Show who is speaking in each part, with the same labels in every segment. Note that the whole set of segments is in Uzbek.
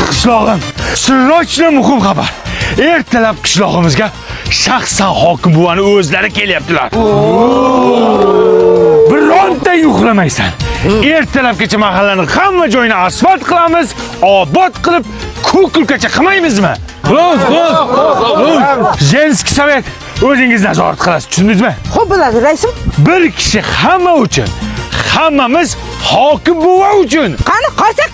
Speaker 1: Qishlog'im, sirrochli muhim xabar. Ertalab qishlog'imizga shaxsan hokim buvani o'zlari kelyaptilar. Bironta yuxlamaysan. Ertalabgacha mahallani hamma joyini asfalt qilamiz, obod qilib, ko'kulkacha qilmaymizmi? Xullas. Jenskiy sovet o'zingiz nazorat qilasiz, tushundingizmi?
Speaker 2: Xo'p bo'ladi, raisim.
Speaker 1: Bir kishi hamma uchun, hammamiz hokim buva uchun.
Speaker 2: Qani, qarsak.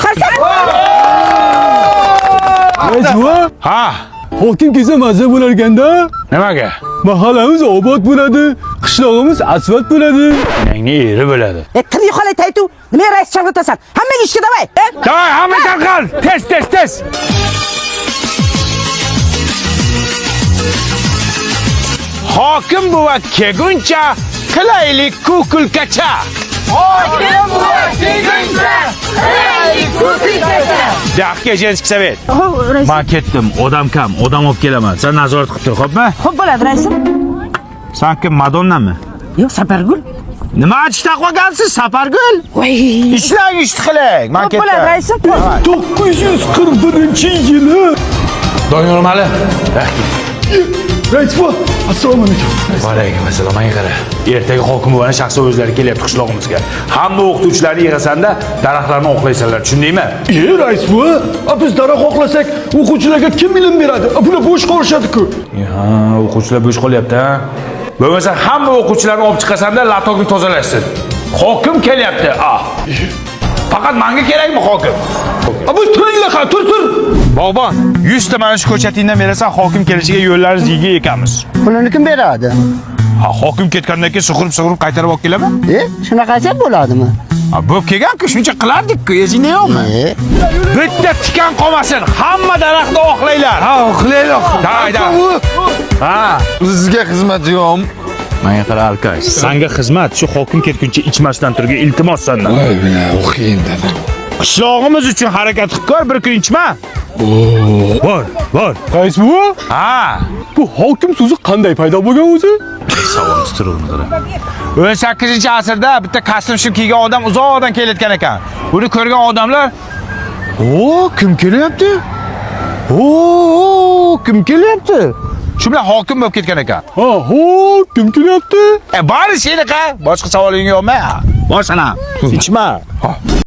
Speaker 3: Rajva,
Speaker 1: Ha,
Speaker 3: hokim kelsa mazza bo'lar ekanda.
Speaker 1: nimaga?
Speaker 3: Mahallamiz obod bo'ladi, qishlog'imiz asfalt bo'ladi.
Speaker 1: Meningni eri bo'ladi.
Speaker 2: Tilni yo'qolay taytu. Nima rais chalg'itasan? Hammaga ishga davay.
Speaker 1: Davay, hamma tarqal. Tez. Hokim buva kelguncha qilaylik ko'kulkacha. Daqqa Jenskiy sovet.
Speaker 2: Rais.
Speaker 1: Men ketdim, odam kam, odam olib kelaman. Sen nazorat qilib tur, xo'pmi?
Speaker 2: Xo'p bo'ladi, raisim.
Speaker 1: Sen kim, Madonnami?
Speaker 2: Yo'q, Sapargul.
Speaker 1: Nima achishda qolgansiz, Sapargul?
Speaker 2: Voy.
Speaker 1: Ishlang, ish qiling. Men
Speaker 2: Xo'p bo'ladi,
Speaker 1: ketdim.
Speaker 2: raisim.
Speaker 3: 941-yili.
Speaker 1: Doniyor Mali.
Speaker 3: Rajva, assalomu alaykum.
Speaker 1: Alaykum assalom. Menga qara. Ertaga hokim buvani shaxsan o'zlari kelyapti qishlog'imizga. Hamma o'qituvchilarni yig'asanda daraxtlarni oqlaysanlar, tushundingmi?
Speaker 3: Rajva, biz daraxt oqlasak, o'quvchilarga kim ilm beradi? Bular bo'sh qolishadi-ku.
Speaker 1: Ha, o'quvchilar bo'sh qolyapti, ha. Bo'lmasa hamma o'quvchilarni olib chiqasanda latokni tozalaysiz. Hokim kelyapti. Faqat menga kerakmi hokim?
Speaker 3: Bu turinglar, tur.
Speaker 1: Bog'bon, 100 ta mana shu ko'chatingdan berasan, hokim kelishiga yo'llarimiz yiga ekamiz.
Speaker 4: Pulini kim beradi?
Speaker 1: Ha, hokim ketgandan keyin sug'urib qaytarib olib kelaman.
Speaker 4: Shunaqasi bo'ladimi?
Speaker 1: Ha, bo'p kelgan-ku, shuncha qilardik-ku, esingda yo'qmi? Bitta tikan qolmasin, hamma daraxtni oqlaylar. Ha, oqlaylar. Da. Ha,
Speaker 5: Sizga xizmat yo'qmi?
Speaker 1: menga qara Alkash. Senga xizmat shu hokim ketguncha ichmasdan turgan iltimos sendan.
Speaker 5: Voy, bina o'qiyin dedim.
Speaker 1: Qishlog'imiz uchun harakat qilib ko'r, bir kun ichma. Bor.
Speaker 3: Rais buva,
Speaker 1: Ha,
Speaker 3: bu hokim so'zi qanday paydo bo'lgan o'zi?
Speaker 1: savolni turuvni qara. 18-asrda bitta kostyum shim kiygan odam uzoqdan kelayotgan ekan. Buni ko'rgan odamlar, kim kelyapti? Kim kelyapti? Shu bilan hokim bo'lib ketgan ekan.
Speaker 3: Kim kelyapti?
Speaker 1: Bari seniqa, boshqa savoling yo'qmi? Boshqa. Ichma.